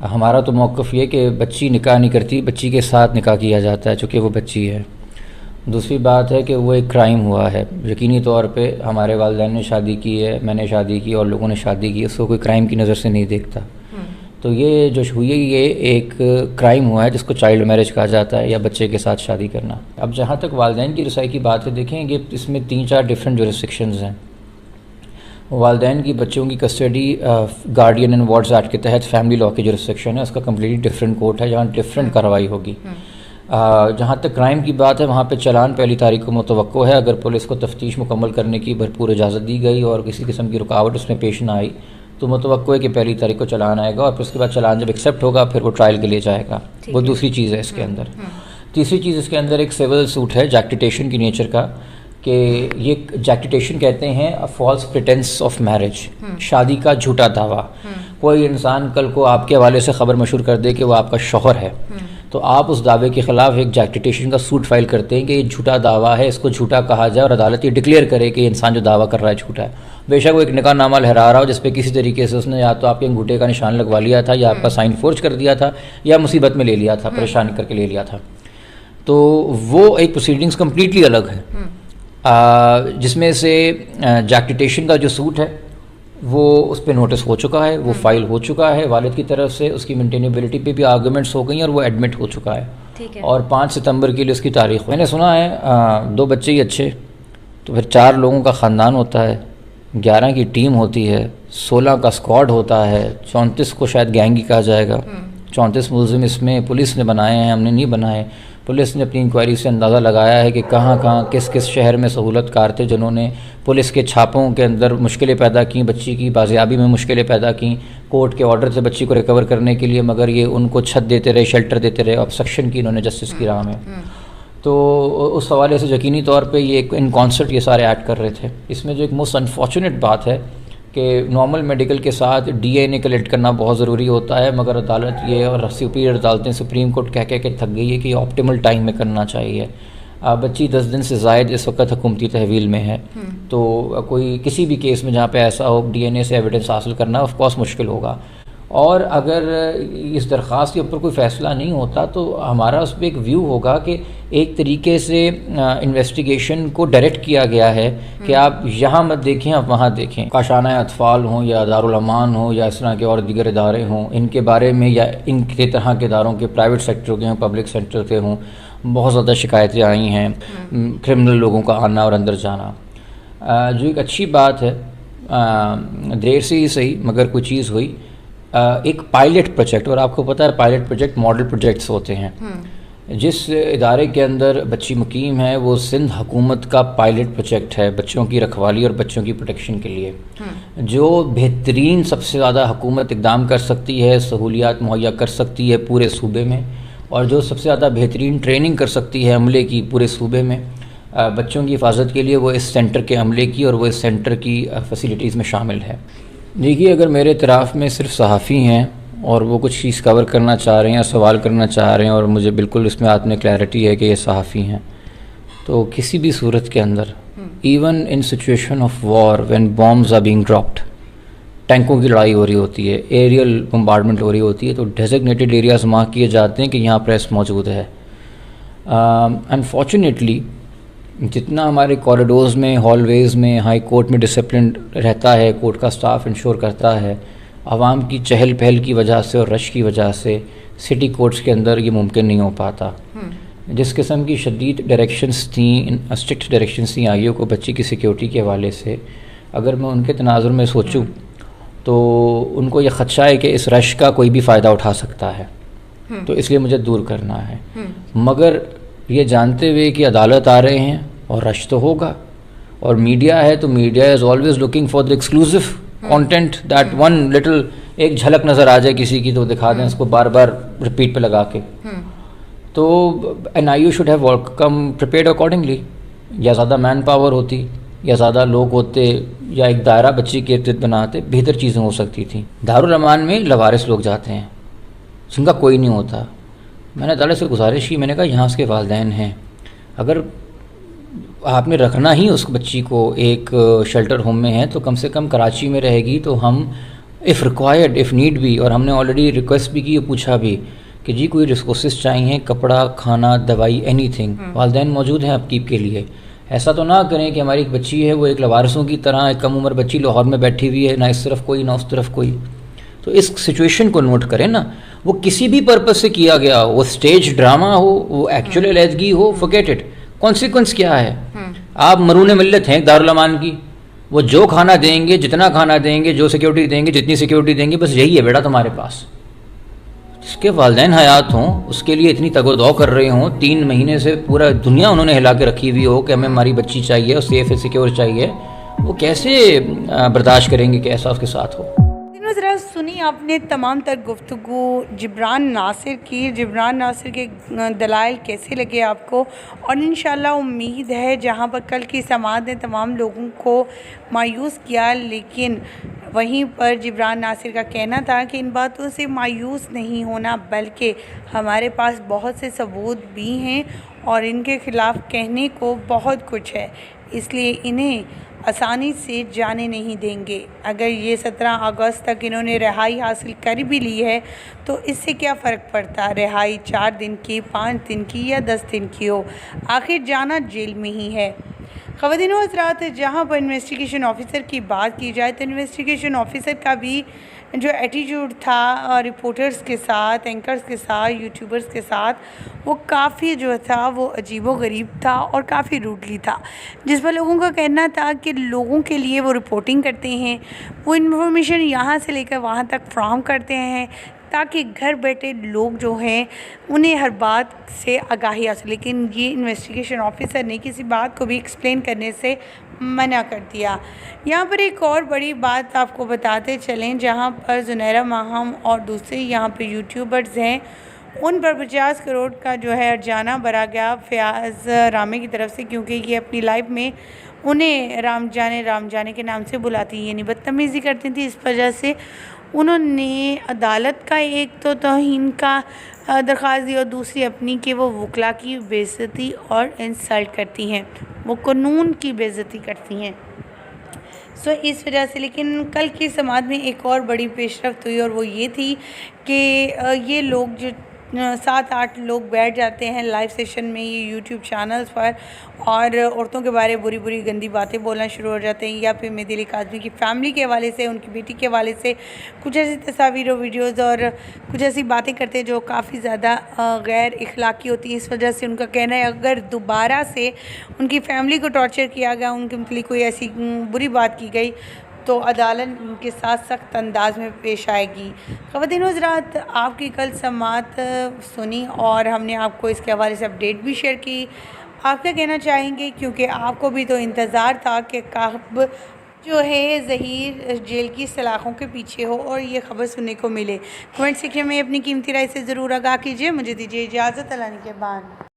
हमारा तो मौक़िफ़ ये कि बच्ची निकाह नहीं करती, बच्ची के साथ निकाह किया जाता है चूँकि वो बच्ची है। दूसरी बात है कि वो एक क्राइम हुआ है, यकीनी तौर पे हमारे वालिदैन ने शादी की है, मैंने शादी की और लोगों ने शादी की, उसको कोई क्राइम की नज़र से नहीं देखता। तो ये जो हुई है ये एक क्राइम हुआ है जिसको चाइल्ड मैरिज कहा जाता है, या बच्चे के साथ शादी करना। अब जहाँ तक वालिदैन की रसाई की बात है, देखें ये इसमें 3-4 डिफरेंट जुरिस्डिक्शंस हैं। वालिदैन की बच्चों की custody guardian and wards act के तहत फैमिली लॉ की जुरिस्डिक्शन है, उसका कम्प्लीटली डिफरेंट कोर्ट है जहाँ डिफरेंट कार्रवाई होगी। जहाँ तक क्राइम की बात है वहाँ पे चालान पहली तारीख को मुतवक्को है। अगर पुलिस को तफ्तीश मुकम्मल करने की भरपूर इजाज़त दी गई और किसी किस्म की रुकावट उसमें पेश ना आई तो मुतवक्को है कि पहली तारीख को चालान आएगा और फिर उसके बाद चालान जब एक्सेप्ट होगा फिर वो ट्रायल के लिए जाएगा। वो दूसरी चीज़ है इसके अंदर। तीसरी चीज़ इसके अंदर एक सिविल सूट है जैक्टिटेशन की नेचर का, कि ये जैक्टिटेशन कहते हैं a false pretence of marriage, शादी का झूठा दावा। कोई इंसान कल को आपके हवाले से ख़बर मशहूर कर दे कि वो आपका शौहर है, तो आप उस दावे के ख़िलाफ़ एक जैक्टिटेशन का सूट फाइल करते हैं कि ये झूठा दावा है, इसको झूठा कहा जाए और अदालत ये डिक्लेयर करे कि इंसान जो दावा कर रहा है झूठा है। बेशक वो एक निकाहनामा लहरा रहा हो जिस पे किसी तरीके से उसने या तो आपके अंगूठे का निशान लगवा लिया था, या आपका साइन फोर्ज कर दिया था, या मुसीबत में ले लिया था, परेशान करके ले लिया था, तो वो एक प्रोसीडिंग्स कम्प्लीटली अलग है। जिसमें से जैक्टिटेशन का जो सूट है वो उस पर नोटिस हो चुका है, वो फाइल हो चुका है वालिद की तरफ से, उसकी मेंटेनेबिलिटी पे भी आर्गूमेंट्स हो गई और वो एडमिट हो चुका है। और 5 सितंबर के लिए उसकी तारीख। मैंने सुना है 2 बच्चे ही अच्छे, तो फिर 4 लोगों का ख़ानदान होता है, 11 की टीम होती है, 16 का स्क्वाड होता है, 34 को शायद गैंग ही कहा जाएगा। 34 मुलजिम इसमें पुलिस ने बनाए हैं, हमने नहीं बनाए। पुलिस ने अपनी इंक्वायरी से अंदाज़ा लगाया है कि कहाँ कहाँ किस किस शहर में सहूलतकार थे जिन्होंने पुलिस के छापों के अंदर मुश्किलें पैदा की, बच्ची की बाजियाबी में मुश्किलें पैदा की। कोर्ट के ऑर्डर थे बच्ची को रिकवर करने के लिए, मगर ये उनको छत देते रहे, शेल्टर देते रहे, ऑब्स्ट्रक्शन की इन्होंने जस्टिस की राह में। तो उस हवाले से यकीनी तौर पे ये इन कॉन्सर्ट ये सारे एक्ट कर रहे थे। इसमें जो एक मोस्ट अनफॉर्चुनेट बात है कि नॉर्मल मेडिकल के साथ डीएनए कलेक्ट करना बहुत ज़रूरी होता है, मगर अदालत ये और सुपीरियर अदालतें सुप्रीम कोर्ट कह के थक गई है कि ऑप्टिमल टाइम में करना चाहिए। बच्ची 10 दिन से ज़ायद इस वक्त हुकूमती तहवील में है, तो कोई किसी भी केस में जहाँ पे ऐसा हो डीएनए से एविडेंस हासिल करना ऑफ कोर्स मुश्किल होगा। और अगर इस दरख्वास्त के ऊपर कोई फ़ैसला नहीं होता तो हमारा उस पर एक व्यू होगा कि एक तरीके से इन्वेस्टिगेशन को डायरेक्ट किया गया है कि आप यहाँ मत देखें, आप वहाँ देखें। काशाना अतफ़ाल हों या दारुल अमान हो या इस तरह के और दीगर इदारे हों, इनके बारे में या इनके तरह के इदारों के प्राइवेट सेक्टर के हों, पब्लिक सेक्टर के हों, बहुत ज़्यादा शिकायतें आई हैं क्रिमिनल लोगों का आना और अंदर जाना। जो एक अच्छी बात है, देर से ही सही मगर कोई चीज़ हुई। एक पायलट प्रोजेक्ट, और आपको पता है पायलट प्रोजेक्ट मॉडल प्रोजेक्ट्स होते हैं। जिस इदारे के अंदर बच्ची मुकीम है वो सिंध हुकूमत का पायलट प्रोजेक्ट है बच्चों की रखवाली और बच्चों की प्रोटेक्शन के लिए। जो बेहतरीन सबसे ज़्यादा हुकूमत इकदाम कर सकती है, सहूलियात मुहैया कर सकती है पूरे सूबे में, और जो सबसे ज़्यादा बेहतरीन ट्रेनिंग कर सकती है अमले की पूरे सूबे में बच्चों की हिफाजत के लिए, वो इस सेंटर के अमले की और वो इस सेंटर की फैसिलिटीज़ में शामिल है। देखिए, अगर मेरे इतराफ़ में सिर्फ सहाफ़ी हैं और वो कुछ चीज़ कवर करना चाह रहे हैं या सवाल करना चाह रहे हैं और मुझे बिल्कुल इसमें आत्म क्लैरिटी है कि ये सहाफ़ी हैं, तो किसी भी सूरत के अंदर even in situation of war when bombs are being dropped, टैंकों की लड़ाई हो रही होती है, एरियल बम्बार्डमेंट हो रही होती है, तो डेजिग्नेटेड एरियाज मार्क किए जाते हैं कि यहाँ प्रेस मौजूद है। अनफॉर्चुनेटली जितना हमारे कॉरिडोर्स में, हॉलवेज़ में, हाई कोर्ट में डिसिप्लिन रहता है, कोर्ट का स्टाफ इंश्योर करता है, आवाम की चहल पहल की वजह से और रश की वजह से सिटी कोर्ट्स के अंदर ये मुमकिन नहीं हो पाता। जिस किस्म की शदीद डायरेक्शंस थी, स्ट्रिक्ट डायरेक्शंस थी आईओ को बच्ची की सिक्योरिटी के हवाले से, अगर मैं उनके तनाजुर में सोचूं तो उनको ये ख़दशा है कि इस रश का कोई भी फ़ायदा उठा सकता है, तो इसलिए मुझे दूर करना है। मगर ये जानते हुए कि अदालत आ रहे हैं और रश तो होगा, और मीडिया है तो media is always looking for the exclusive content that one little, एक झलक नज़र आ जाए किसी की तो दिखा दें उसको बार बार रिपीट पे लगा के। तो and I should have come prepared accordingly. या ज़्यादा मैन पावर होती, या ज़्यादा लोग होते, या एक दायरा बच्ची के इर्द बनाते, बेहतर चीज़ें हो सकती थी। दारुल अमान में लवारिस लोग जाते हैं जिनका कोई नहीं होता। मैंने अदालत से गुजारिश की, मैंने कहा यहाँ उसके वालिदैन हैं, अगर आपने रखना ही उस बच्ची को एक शेल्टर होम में है तो कम से कम कराची में रहेगी तो हम इफ़ रिक्वायर्ड, इफ़ नीड भी, और हमने ऑलरेडी रिक्वेस्ट भी की और पूछा भी कि जी कोई रिसोर्सेज चाहिए, कपड़ा, खाना, दवाई, एनीथिंग, वालदैन मौजूद हैं अपकीप के लिए। ऐसा तो ना करें कि हमारी एक बच्ची है वो एक लवारसों की तरह, एक कम उम्र बच्ची लाहौर में बैठी हुई है, ना इस तरफ कोई ना उस तरफ कोई। तो इस सिचुएशन को नोट करें ना, वो किसी भी पर्पज़ से किया गया हो, वो स्टेज ड्रामा हो, वो एक्चुअल अलहदगी हो, फॉरगेट इट। कॉन्सिक्वेंस क्या है? आप मरून मिल्लत हैं दारुल अमान की, वो जो खाना देंगे, जितना खाना देंगे, जो सिक्योरिटी देंगे, जितनी सिक्योरिटी देंगे, बस यही है बेटा तुम्हारे पास। जिसके वालदैन हयात हों, उसके लिए इतनी तगोदौ कर रहे हों, 3 महीने से पूरा दुनिया उन्होंने हिला के रखी हुई हो कि हमें हमारी बच्ची चाहिए और सेफ है, सिक्योर चाहिए, वो कैसे बर्दाश्त करेंगे कि ऐसा उसके साथ हो? ज़रा सुनी आपने तमाम तर गुफ्तगू जिब्रान नासिर की। जिब्रान नासिर के दलाइल कैसे लगे आपको? और इंशाल्लाह उम्मीद है जहाँ पर कल की समाअत ने तमाम लोगों को मायूस किया, लेकिन वहीं पर जिब्रान नासिर का कहना था कि इन बातों से मायूस नहीं होना, बल्कि हमारे पास बहुत से सबूत भी हैं और इनके ख़िलाफ़ कहने को बहुत कुछ है, इसलिए इन्हें आसानी से जाने नहीं देंगे। अगर ये 17 अगस्त तक इन्होंने रिहाई हासिल कर भी ली है तो इससे क्या फ़र्क पड़ता, रिहाई 4 दिन की, 5 दिन की या 10 दिन की हो, आखिर जाना जेल में ही है। ख़वातीन व हज़रात, जहाँ पर इन्वेस्टिगेशन ऑफ़िसर की बात की जाए तो इन्वेस्टिगेशन ऑफ़िसर का भी जो एटीट्यूड था रिपोर्टर्स के साथ, एंकर्स के साथ, यूट्यूबर्स के साथ, वो काफ़ी जो था वो अजीबोगरीब था और काफ़ी रूडली था, जिस पर लोगों का कहना था कि लोगों के लिए वो रिपोर्टिंग करते हैं, वो इन्फॉर्मेशन यहाँ से लेकर वहाँ तक फ्राहम करते हैं ताकि घर बैठे लोग जो हैं उन्हें हर बात से आगाही हासिल। लेकिन ये इन्वेस्टिगेशन ऑफ़िसर ने किसी बात को भी एक्सप्लेन करने से मना कर दिया। यहाँ पर एक और बड़ी बात आपको बताते चलें, जहाँ पर ज़ुनैरा माहम और दूसरे यहाँ पे यूट्यूबर्स हैं, उन पर 50 करोड़ का जो है अर्जाना भरा गया फ़याज़ रामे की तरफ से, क्योंकि ये अपनी लाइफ में उन्हें राम जाने के नाम से बुलाती, यानी बदतमीज़ी करती थी। इस वजह से उन्होंने अदालत का एक तो तौहीन का दरख्वास्त दी और दूसरी अपनी कि वो वकला की बेइज्जती और इंसल्ट करती हैं, वो कानून की बेइज्जती करती हैं। सो इस वजह से, लेकिन कल की समाअत में एक और बड़ी पेशरफ्त हुई और वो ये थी कि ये लोग जो 7-8 लोग बैठ जाते हैं लाइव सेशन में ये यूट्यूब चैनल्स पर और औरतों के बारे में बुरी बुरी गंदी बातें बोलना शुरू हो जाते हैं, या फिर मेहदी अली काज़मी की फ़ैमिली के हवाले से, उनकी बेटी के हवाले से कुछ ऐसी तस्वीर और वीडियोज़ और कुछ ऐसी बातें करते हैं जो काफ़ी ज़्यादा गैर इखलाकी होती है। इस वजह से उनका कहना है अगर दोबारा से उनकी फ़ैमिली को टॉर्चर किया गया, उनके मतलब कोई ऐसी बुरी बात की गई, तो अदालत उनके साथ सख्त अंदाज में पेश आएगी। ख़वातीन व हज़रात, आपकी कल समाअत सुनी और हमने आपको इसके हवाले से अपडेट भी शेयर की। आप क्या कहना चाहेंगे, क्योंकि आपको भी तो इंतज़ार था कि कब जो है ज़हीर जेल की सलाखों के पीछे हो और ये ख़बर सुनने को मिले। कमेंट सेक्शन में अपनी कीमती राय से ज़रूर आगाह कीजिए। मुझे दीजिए इजाज़त, अल्लाह निगहबान।